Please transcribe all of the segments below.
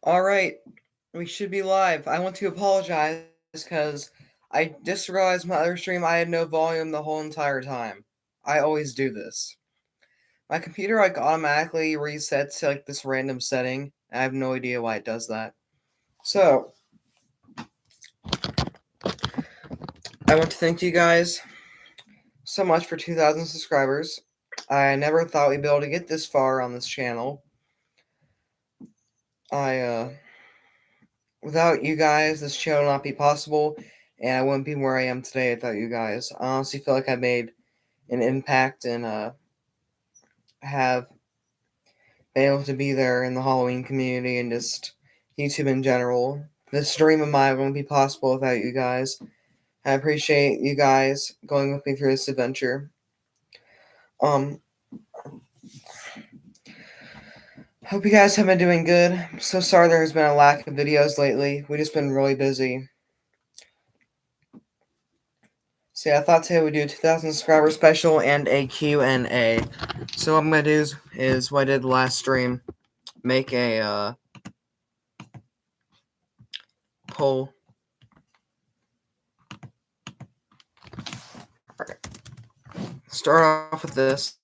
Alright, we should be live. I want to apologize because I just realized my other stream I had no volume the whole entire time. I always do this. My computer automatically resets to this random setting. I have no idea why it does that. So, I want to thank you guys so much for 2,000 subscribers. I never thought we'd be able to get this far on this channel. Without you guys, this channel would not be possible, and I wouldn't be where I am today without you guys. I honestly feel like I made an impact and have been able to be there in the Halloween community and just YouTube in general. This dream of mine wouldn't be possible without you guys. I appreciate you guys going with me through this adventure. Hope you guys have been doing good. I'm so sorry there has been a lack of videos lately. We've just been really busy. So yeah, I thought today we'd do a 2,000 subscriber special and a Q&A. So what I'm going to do is what I did the last stream. Make a poll. Alright. Start off with this.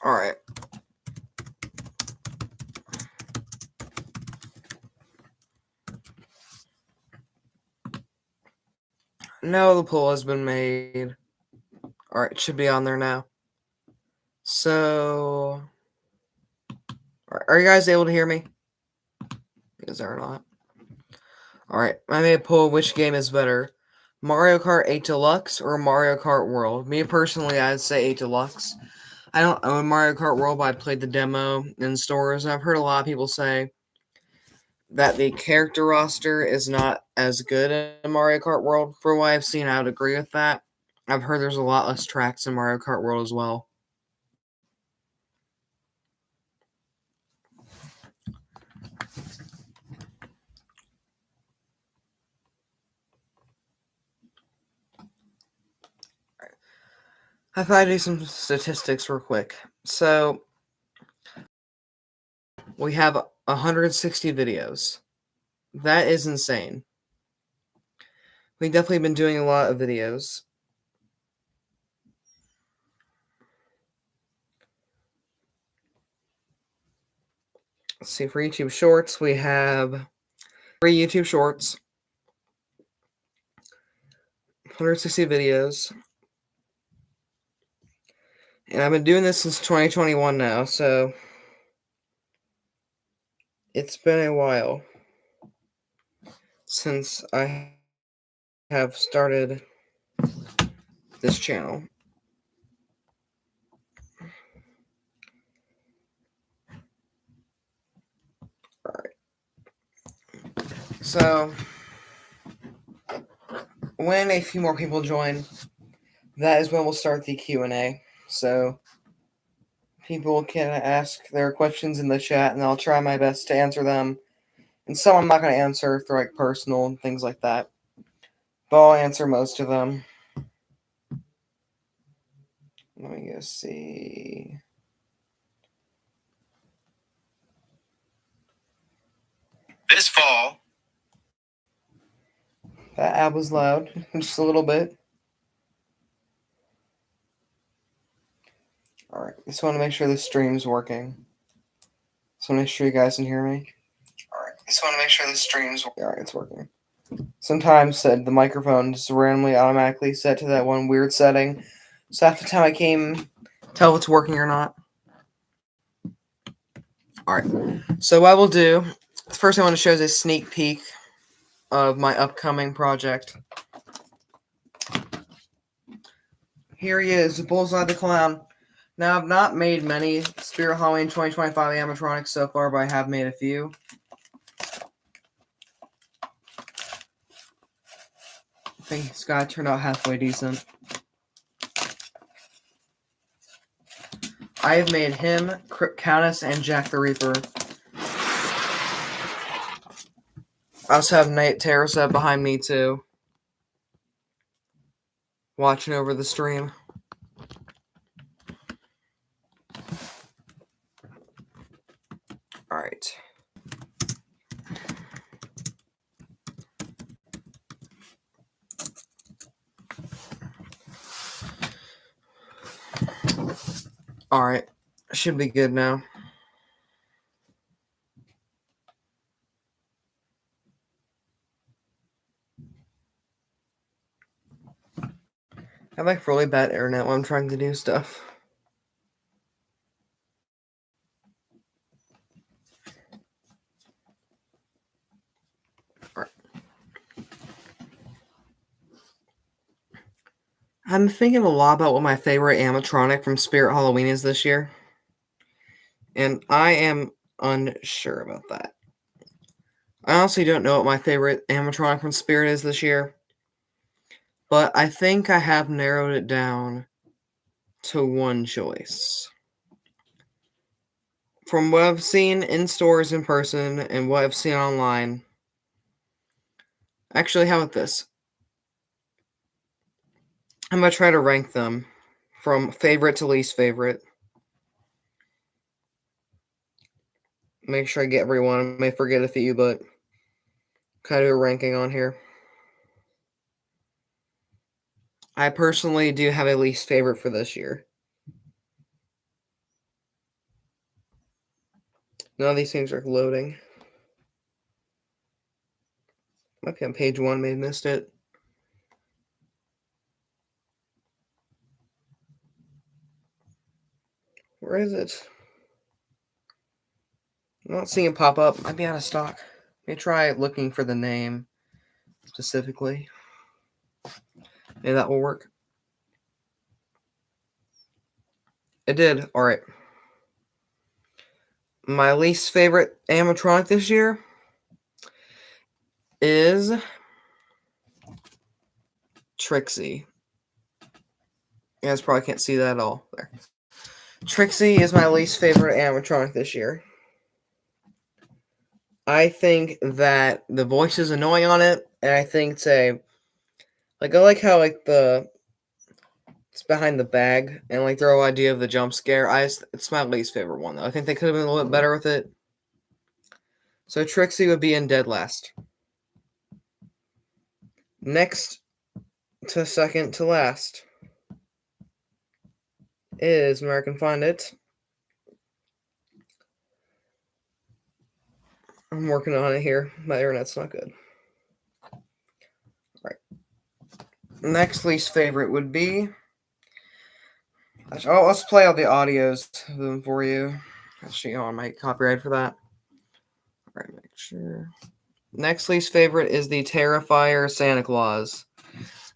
Alright. Now the poll has been made. Alright, it should be on there now. So, are you guys able to hear me? Is there not? Alright, I made a poll. Which game is better? Mario Kart 8 Deluxe or Mario Kart World? Me personally, I'd say 8 Deluxe. I don't own Mario Kart World, but I played the demo in stores, and I've heard a lot of people say that the character roster is not as good in Mario Kart World. For what I've seen, I would agree with that. I've heard there's a lot less tracks in Mario Kart World as well. I thought I'd do some statistics real quick. So, we have 160 videos. That is insane. We've definitely been doing a lot of videos. Let's see, for YouTube Shorts, we have 3 YouTube Shorts, 160 videos. And I've been doing this since 2021 now, so it's been a while since I have started this channel. Alright. So, when a few more people join, that is when we'll start the Q&A. So, people can ask their questions in the chat, and I'll try my best to answer them. And some I'm not going to answer if they're personal and things like that. But I'll answer most of them. Let me go see. This fall. That ad was loud, just a little bit. Alright, just want to make sure the stream's working. Just want to make sure you guys can hear me. Alright, just want to make sure the stream's working. Alright, it's working. Sometimes the microphone just randomly automatically set to that one weird setting. So half the time I can't tell if it's working or not. Alright, so what I will do, first I want to show you a sneak peek of my upcoming project. Here he is, Bullseye the Clown. Now, I've not made many Spirit Halloween 2025 animatronics so far, but I have made a few. I think this guy turned out halfway decent. I have made him, Countess, and Jack the Reaper. I also have Night Teresa behind me, too. Watching over the stream. Alright. Alright. Should be good now. I have like really bad internet when I'm trying to do stuff. Alright. I'm thinking a lot about what my favorite animatronic from Spirit Halloween is this year. And I am unsure about that. I honestly don't know what my favorite animatronic from Spirit is this year. But I think I have narrowed it down to one choice. From what I've seen in stores in person and what I've seen online. Actually, how about this? I'm going to try to rank them from favorite to least favorite. Make sure I get everyone. I may forget a few, but kind of a ranking on here. I personally do have a least favorite for this year. None of these things are loading. Might be on page 1, may have missed it. Where is it? I'm not seeing it pop up. Might be out of stock. Let me try looking for the name specifically. Maybe that will work. It did. Alright. My least favorite animatronic this year is Trixie. You guys probably can't see that at all. There. Trixie is my least favorite animatronic this year. I think that the voice is annoying on it, and I think it's I like how it's behind the bag, and like their whole idea of the jump scare. It's my least favorite one though. I think they could have been a little bit better with it. So Trixie would be in dead last. Next to second to last is where I can find it. I'm working on it here. My internet's not good. All right. Next least favorite would be. Oh, let's play all the audios for you. Actually, I might copyright for that. All right, make sure. Next least favorite is the Terrifier Santa Claus.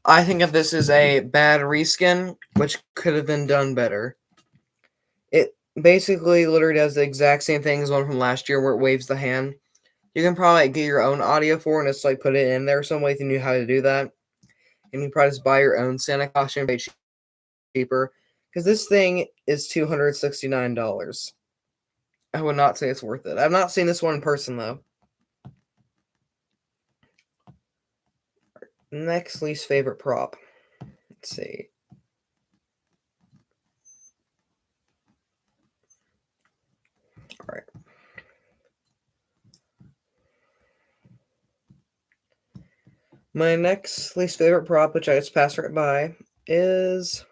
I think that this is a bad reskin, which could have been done better. It basically literally does the exact same thing as one from last year where it waves the hand. You can probably get your own audio for it and just put it in there some way if you knew how to do that. And you can probably just buy your own Santa costume cheaper. Because this thing is $269. I would not say it's worth it. I've not seen this one in person, though. Next least favorite prop. Let's see. All right. My next least favorite prop, which I just passed right by, is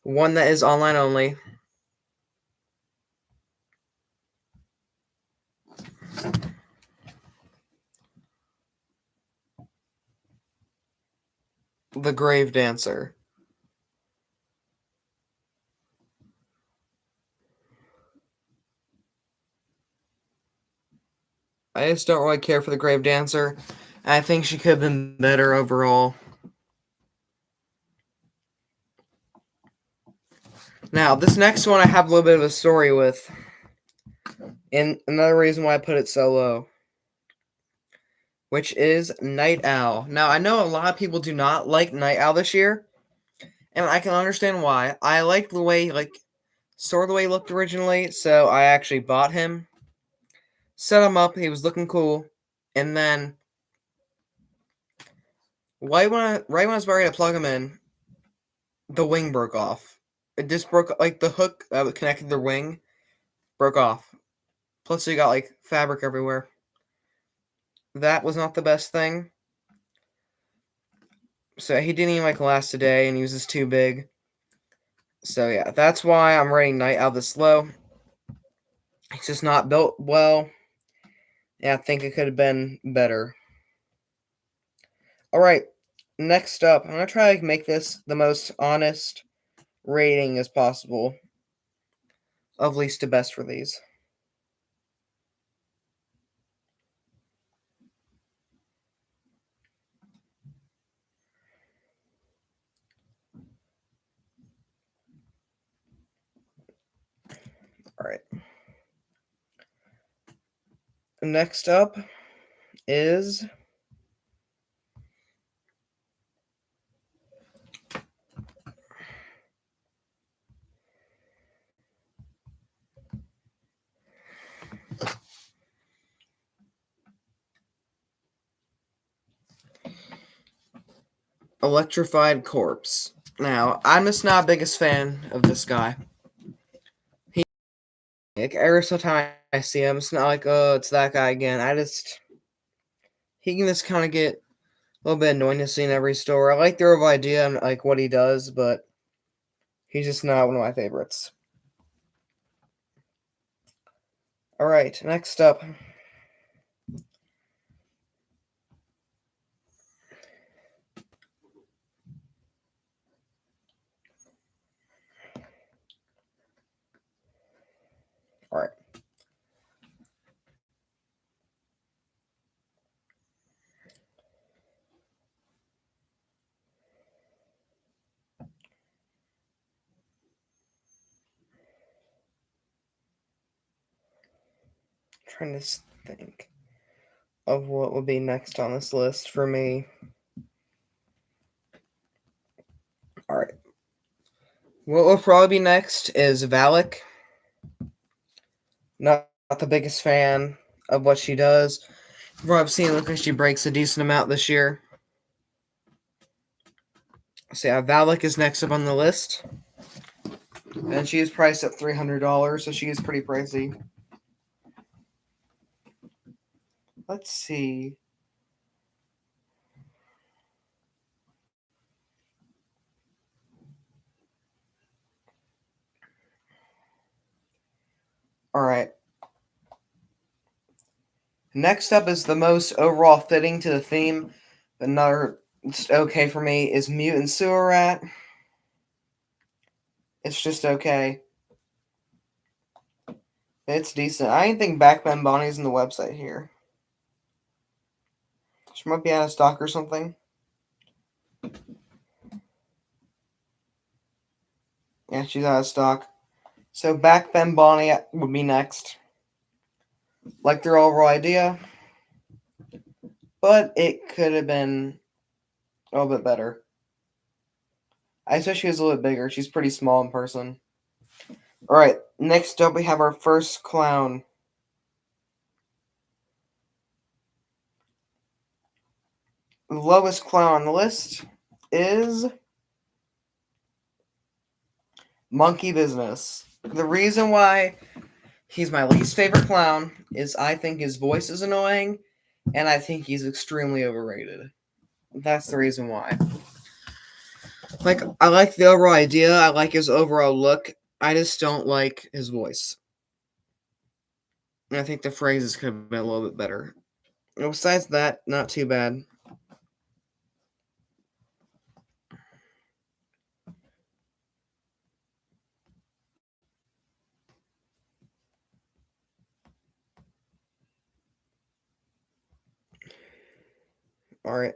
one that is online only. The Grave Dancer. I just don't really care for the Grave Dancer. I think she could have been better overall. Now, this next one I have a little bit of a story with, and another reason why I put it so low, which is Night Owl. Now, I know a lot of people do not like Night Owl this year, and I can understand why. I liked the way, sort of the way he looked originally, so I actually bought him, set him up, he was looking cool, and then, right when I was ready to plug him in, the wing broke off. It just broke, the hook that connected the wing broke off. Plus, you got, fabric everywhere. That was not the best thing. So he didn't even last a day, and he was just too big. So yeah, that's why I'm rating Night Owl this low. It's just not built well. Yeah, I think it could have been better. Alright, next up, I'm gonna try to make this the most honest rating as possible. Of least to best for these. Alright. Next up is Electrified Corpse. Now, I'm just not the biggest fan of this guy. Every single time I see him, it's not oh, it's that guy again. He can just kind of get a little bit annoying to see in every store. I like the overall idea and what he does, but he's just not one of my favorites. Alright, next up. Alright. Trying to think of what would be next on this list for me. Alright. What will probably be next is Valak. Not the biggest fan of what she does. From what I've seen, it looks like she breaks a decent amount this year. So yeah, Valak is next up on the list. And she is priced at $300, so she is pretty pricey. Let's see. Alright. Next up is the most overall fitting to the theme. Another just okay for me is Mutant Sewer Rat. It's just okay. It's decent. I didn't think Backbend Bonnie's in the website here. She might be out of stock or something. Yeah, she's out of stock. So Backbend Bonnie would be next. Like their overall idea. But it could have been a little bit better. I wish she was a little bit bigger. She's pretty small in person. Alright, next up we have our first clown. The lowest clown on the list is Monkey Business. The reason why he's my least favorite clown is I think his voice is annoying, and I think he's extremely overrated. That's the reason why. I like the overall idea, I like his overall look, I just don't like his voice. And I think the phrases could have been a little bit better. And besides that, not too bad. Alright.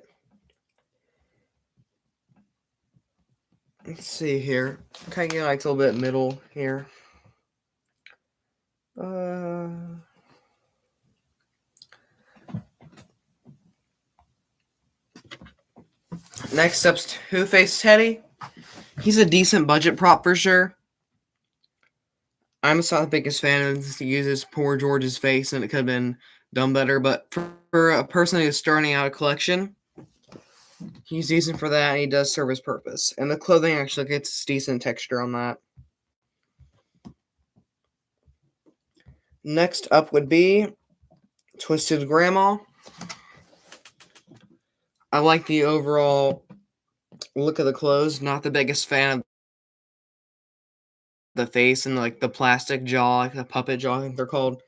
Let's see here. Kind of get like a little bit middle here. Next up's Two-Face Teddy. He's a decent budget prop for sure. I'm just not the biggest fan of this. He uses poor George's face, and it could have been done better. But for a person who's starting out a collection, he's decent for that, and he does serve his purpose. And the clothing actually gets decent texture on that. Next up would be Twisted Grandma. I like the overall look of the clothes. Not the biggest fan of the face and like the plastic jaw, like the puppet jaw, I think they're called.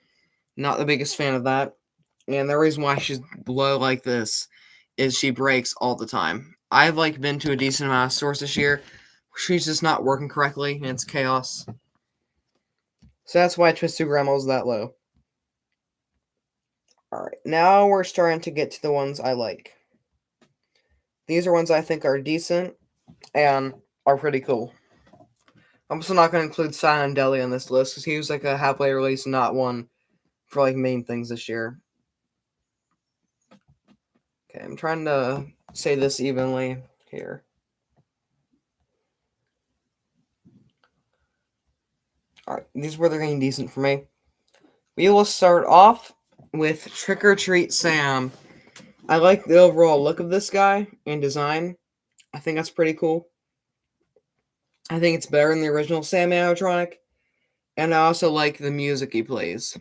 Not the biggest fan of that. And the reason why she's low like this is she breaks all the time. I've like been to a decent amount of stores this year. She's just not working correctly, and it's chaos. So that's why Twisted Grandma is that low. Alright, now we're starting to get to the ones I like. These are ones I think are decent and are pretty cool. I'm also not going to include Silent Deli on this list because he was like a halfway release, not one for like main things this year. Okay, I'm trying to say this evenly here. Alright, these were getting decent for me. We will start off with Trick or Treat Sam. I like the overall look of this guy and design. I think that's pretty cool. I think it's better than the original Sam animatronic. And I also like the music he plays.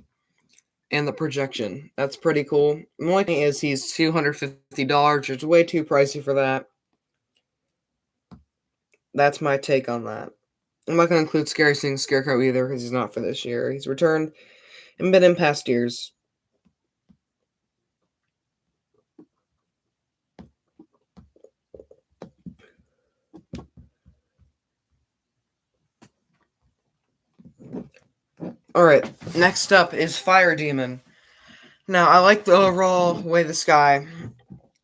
And the projection. That's pretty cool. The only thing is he's $250, which is way too pricey for that. That's my take on that. I'm not going to include Scary Sing Scarecrow either because he's not for this year. He's returned and been in past years. Alright, next up is Fire Demon. Now, I like the overall way this guy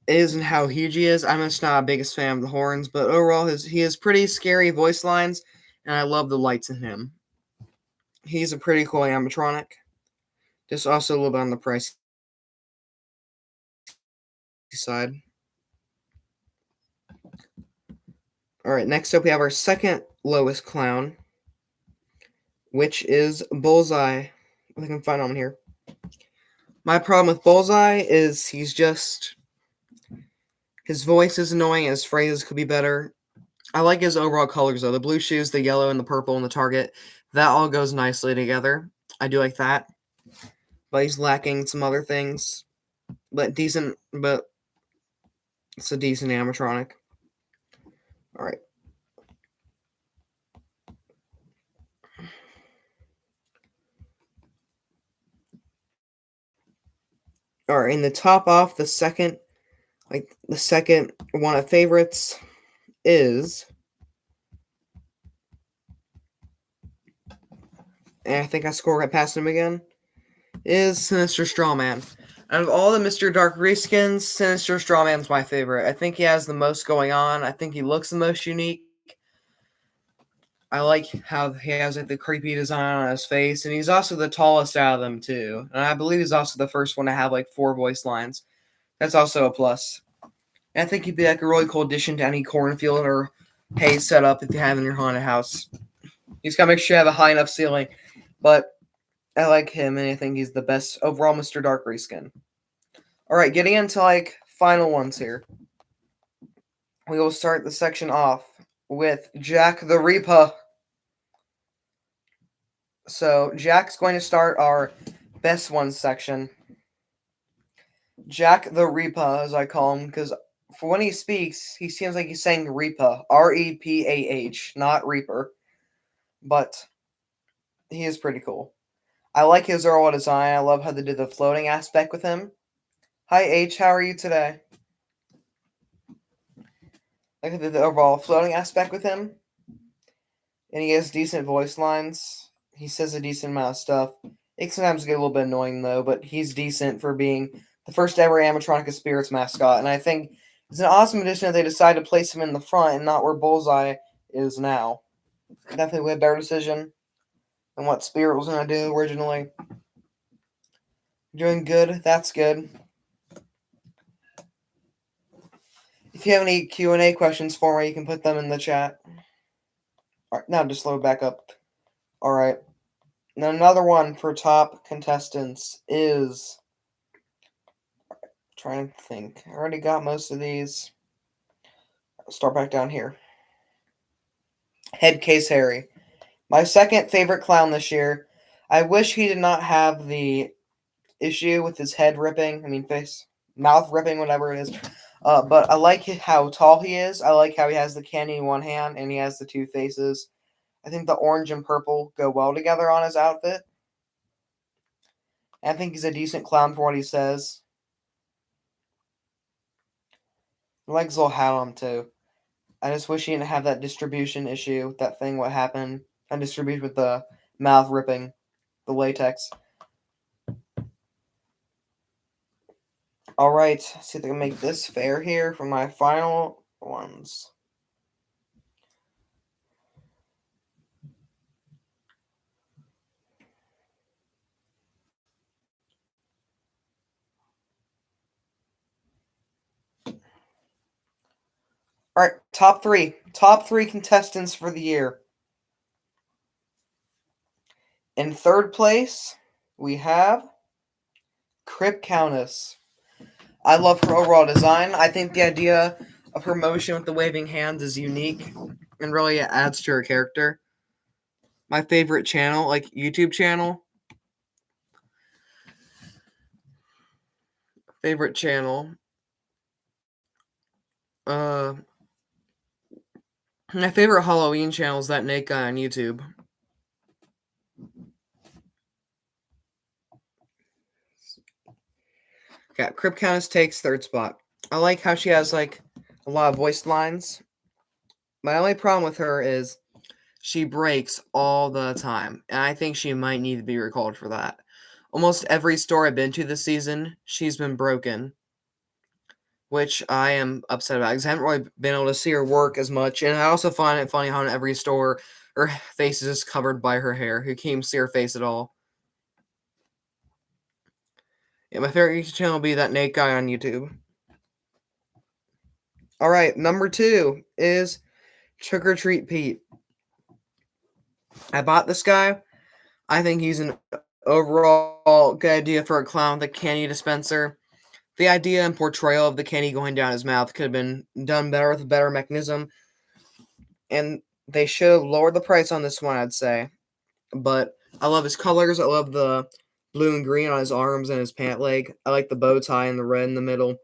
is and how huge he is. I'm just not a biggest fan of the horns, but overall he has pretty scary voice lines, and I love the lights in him. He's a pretty cool animatronic. Just also a little bit on the pricey side. Alright, next up we have our second lowest clown, which is Bullseye. I can find him here. My problem with Bullseye is his voice is annoying, his phrases could be better. I like his overall colors though. The blue shoes, the yellow, and the purple, and the target. That all goes nicely together. I do like that. But he's lacking some other things. But it's a decent animatronic. Alright. Alright, and the top off, the second one of favorites is, and I think I score right past him again, is Sinister Strawman. Out of all the Mr. Dark reskins, Sinister Strawman's my favorite. I think he has the most going on. I think he looks the most unique. I like how he has like the creepy design on his face, and he's also the tallest out of them too. And I believe he's also the first one to have like 4 voice lines. That's also a plus. And I think he'd be like a really cool addition to any cornfield or hay setup if you have in your haunted house. You just gotta make sure you have a high enough ceiling. But I like him, and I think he's the best overall Mr. Dark reskin. Alright, getting into like final ones here. We will start the section off with Jack the Reaper. So Jack's going to start our best ones section. Jack the Reaper, as I call him, because for when he speaks, he seems like he's saying Reaper, R-E-P-A-H, not Reaper. But he is pretty cool. I like his overall design. I love how they did the floating aspect with him. Hi H, how are you today? Like I did the overall floating aspect with him. And he has decent voice lines. He says a decent amount of stuff. It can sometimes get a little bit annoying though, but he's decent for being the first ever animatronic Spirits mascot. And I think it's an awesome addition that they decided to place him in the front and not where Bullseye is now. Definitely a better decision than what Spirit was going to do originally. Doing good. That's good. If you have any Q&A questions for me, you can put them in the chat. All right, now just load back up. All right. Now another one for top contestants is... trying to think. I already got most of these. I'll start back down here. Headcase Harry. My second favorite clown this year. I wish he did not have the issue with his head ripping. Mouth ripping, whatever it is. But I like how tall he is. I like how he has the candy in one hand and he has the two faces. I think the orange and purple go well together on his outfit. And I think he's a decent clown for what he says. I like his little hat on him too. I just wish he didn't have that distribution issue. That thing, what happened. And distribute with the mouth ripping. The latex. Alright, see if I can make this fair here for my final ones. Alright, top three. Top three contestants for the year. In third place, we have Crip Countess. I love her overall design. I think the idea of her motion with the waving hands is unique and really adds to her character. My favorite channel, like YouTube channel. Favorite channel. My favorite Halloween channel is that Nate guy on YouTube. Yeah, Crip Countess takes third spot. I like how she has like a lot of voiced lines. My only problem with her is she breaks all the time, and I think she might need to be recalled for that. Almost every store I've been to this season, she's been broken, which I am upset about because I haven't really been able to see her work as much. And I also find it funny how in every store her face is just covered by her hair. You can't even see her face at all. Yeah, my favorite YouTube channel will be that Nate guy on YouTube. All right, number 2 is Trick or Treat Pete. I bought this guy. I think he's an overall good idea for a clown with a candy dispenser. The idea and portrayal of the candy going down his mouth could have been done better with a better mechanism. And they should have lowered the price on this one, I'd say. But I love his colors. I love the blue and green on his arms and his pant leg. I like the bow tie and the red in the middle.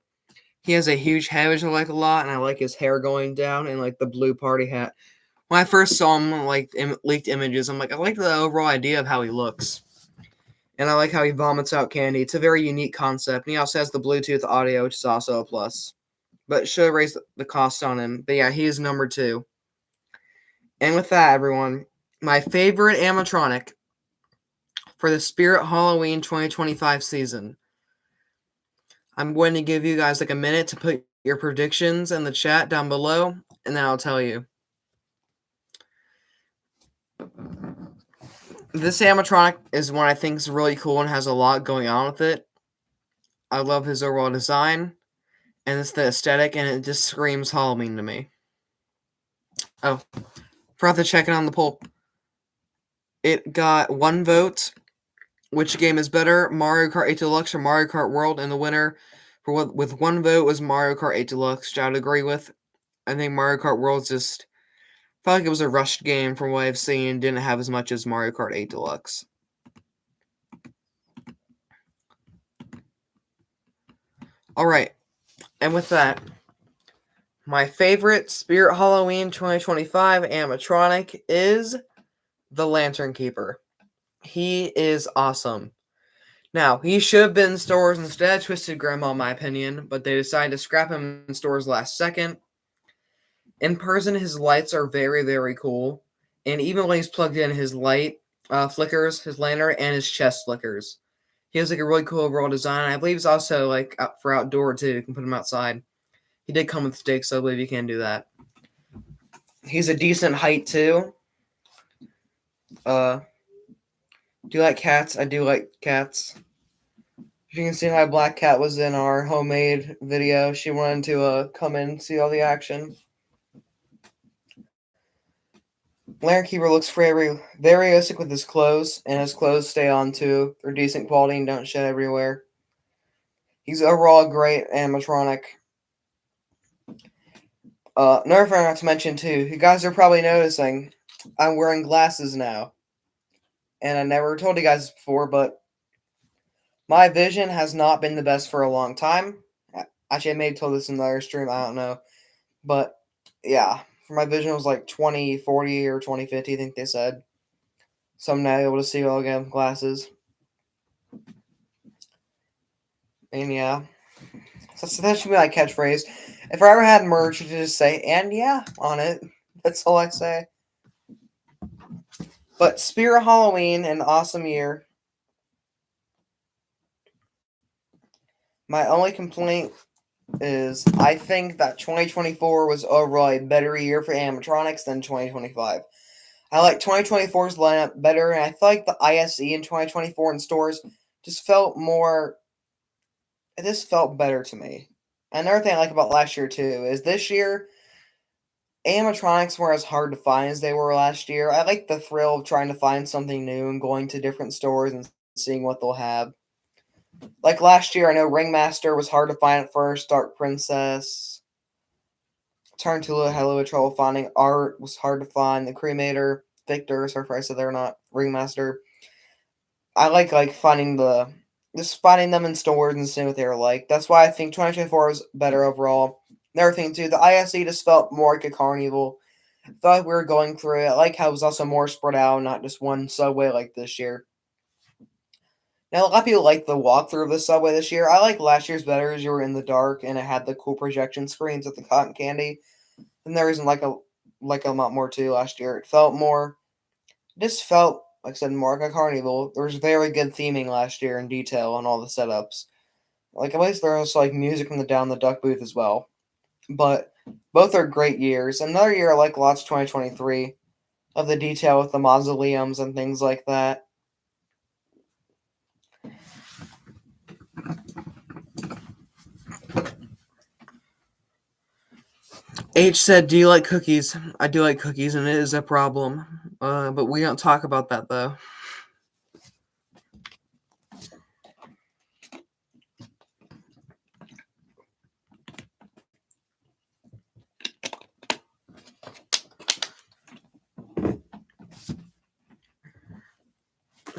He has a huge head, which I like a lot, and I like his hair going down and like the blue party hat. When I first saw him, like leaked images, I'm like, I like the overall idea of how he looks. And I like how he vomits out candy. It's a very unique concept. And he also has the Bluetooth audio, which is also a plus. But should have raised the cost on him. But yeah, he is number 2. And with that, everyone, my favorite animatronic for the Spirit Halloween 2025 season. I'm going to give you guys like a minute to put your predictions in the chat down below, and then I'll tell you. This animatronic is one I think is really cool and has a lot going on with it. I love his overall design, and it's the aesthetic, and it just screams Halloween to me. Oh, forgot to check it on the poll. It got 1 vote. Which game is better, Mario Kart 8 Deluxe or Mario Kart World? And the winner with 1 vote was Mario Kart 8 Deluxe, which I would agree with. I think Mario Kart World just felt like it was a rushed game from what I've seen. Didn't have as much as Mario Kart 8 Deluxe. Alright, and with that, my favorite Spirit Halloween 2025 animatronic is the Lantern Keeper. He is awesome. Now, he should have been in stores instead of Twisted Grandma, in my opinion, but they decided to scrap him in stores last second. In person, his lights are very, very cool. And even when he's plugged in, his light flickers, his lantern, and his chest flickers. He has like a really cool overall design. I believe it's also like for outdoor too. You can put him outside. He did come with sticks, so I believe you can do that. He's a decent height too. Do you like cats? I do like cats. You can see my black cat was in our homemade video. She wanted to come in and see all the action. Larry Keeper looks very realistic with his clothes, and his clothes stay on too. They're decent quality and don't shed everywhere. He's overall a great animatronic. Another thing I want to mention too, you guys are probably noticing I'm wearing glasses now. And I never told you guys before, but my vision has not been the best for a long time. Actually, I may have told this in the other stream, I don't know. But yeah, for my vision was like 2040 or 2050, I think they said. So I'm now able to see all again with glasses. And yeah, so that should be my catchphrase. If I ever had merch, to just say "and yeah" on it. That's all I say. But Spirit Halloween, an awesome year. My only complaint is I think that 2024 was overall a better year for animatronics than 2025. I like 2024's lineup better, and I feel like the ISE in 2024 in stores just felt more. It just felt better to me. Another thing I like about last year too is this year animatronics were as hard to find as they were last year. I like the thrill of trying to find something new and going to different stores and seeing what they'll have. Like last year, I know Ringmaster was hard to find at first. Dark Princess, Tarantula had a little bit of trouble finding. Art was hard to find. The Cremator, Victor, sorry if I said they're not Ringmaster. I like finding just finding them in stores and seeing what they were like. That's why I think 2024 was better overall. Another thing too, the ISE just felt more like a carnival. I felt like we were going through it. I like how it was also more spread out, not just one subway like this year. Now, a lot of people like the walkthrough of the subway this year. I like last year's better as you were in the dark and it had the cool projection screens with the cotton candy. And there isn't like a lot more to last year. It felt more, just felt like I said, more like a carnival. There was very good theming last year and detail on all the setups. Like at least there was like music from the Down the Duck booth as well. But both are great years. Another year I like lots of 2023 of the detail with the mausoleums and things like that. H said, "Do you like cookies?" I do like cookies, and it is a problem. But we don't talk about that though.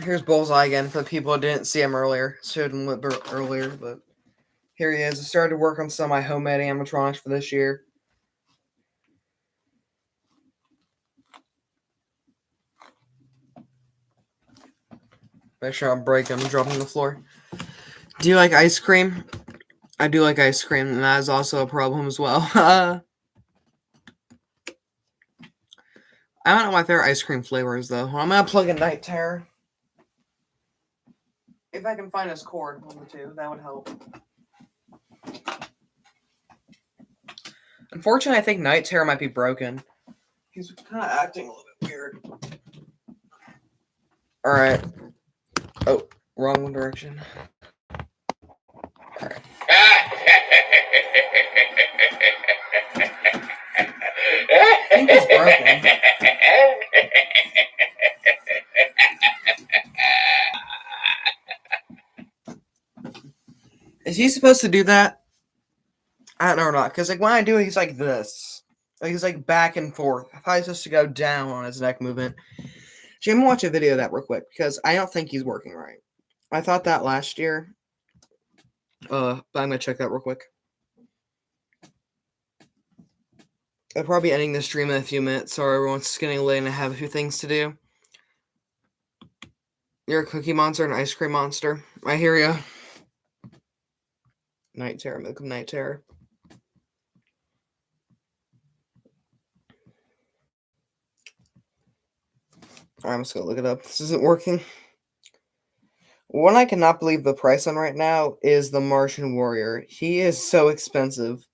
Here's Bullseye again for the people who didn't see him earlier. Showed him a bit earlier, but here he is. I started to work on some of my homemade animatronics for this year. Make sure I don't break them and drop them on the floor. Do you like ice cream? I do like ice cream, and that is also a problem as well. I don't know my favorite ice cream flavors, though. I'm going to plug in Night Terror. If I can find this cord on the two, that would help. Unfortunately, I think Night Terror might be broken. He's kind of acting a little bit weird. Alright. Oh, wrong direction. Alright. I think it's broken. Is he supposed to do that? I don't know or not. Because like when I do it, he's like this. Like he's like back and forth. I thought he's supposed to go down on his neck movement. Jim, watch a video of that real quick because I don't think he's working right. I thought that last year. But I'm gonna check that real quick. I'll probably be ending the stream in a few minutes. Sorry, everyone's getting late and I have a few things to do. You're a cookie monster and ice cream monster. I hear ya. Night Terror, Milk of Night Terror. I'm just gonna look it up. This isn't working. One I cannot believe the price on right now is the Martian Warrior. He is so expensive.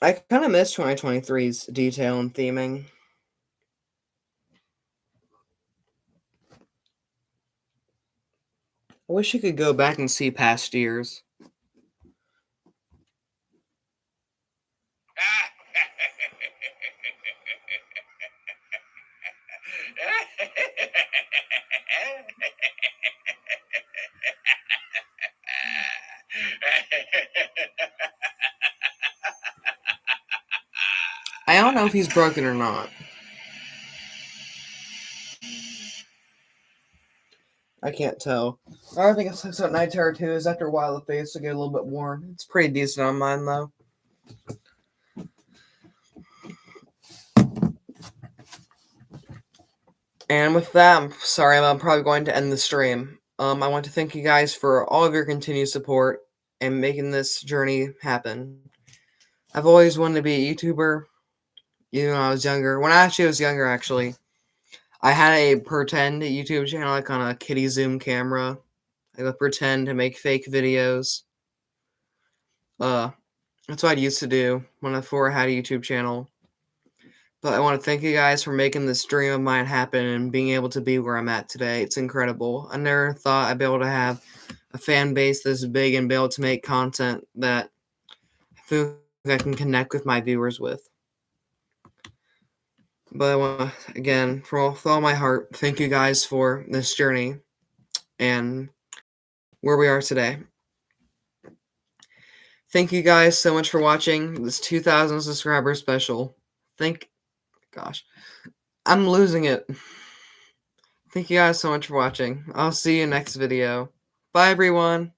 I kind of miss 2023's detail and theming. I wish you could go back and see past years. I don't know if he's broken or not. I can't tell. Another thing that sucks about Night Terror 2 is after a while the face will get a little bit worn. It's pretty decent on mine though. And with that, I'm sorry, I'm probably going to end the stream. I want to thank you guys for all of your continued support and making this journey happen. I've always wanted to be a YouTuber, even when I was younger. When I actually was younger, I had a pretend YouTube channel, like on a kitty zoom camera. I would pretend to make fake videos. That's what I used to do before I had a YouTube channel. But I want to thank you guys for making this dream of mine happen and being able to be where I'm at today. It's incredible. I never thought I'd be able to have a fan base this big and be able to make content that I feel like I can connect with my viewers with. But I want to, again, with all my heart, thank you guys for this journey and where we are today. Thank you guys so much for watching this 2,000 subscriber special. Gosh, I'm losing it. Thank you guys so much for watching. I'll see you next video. Bye, everyone.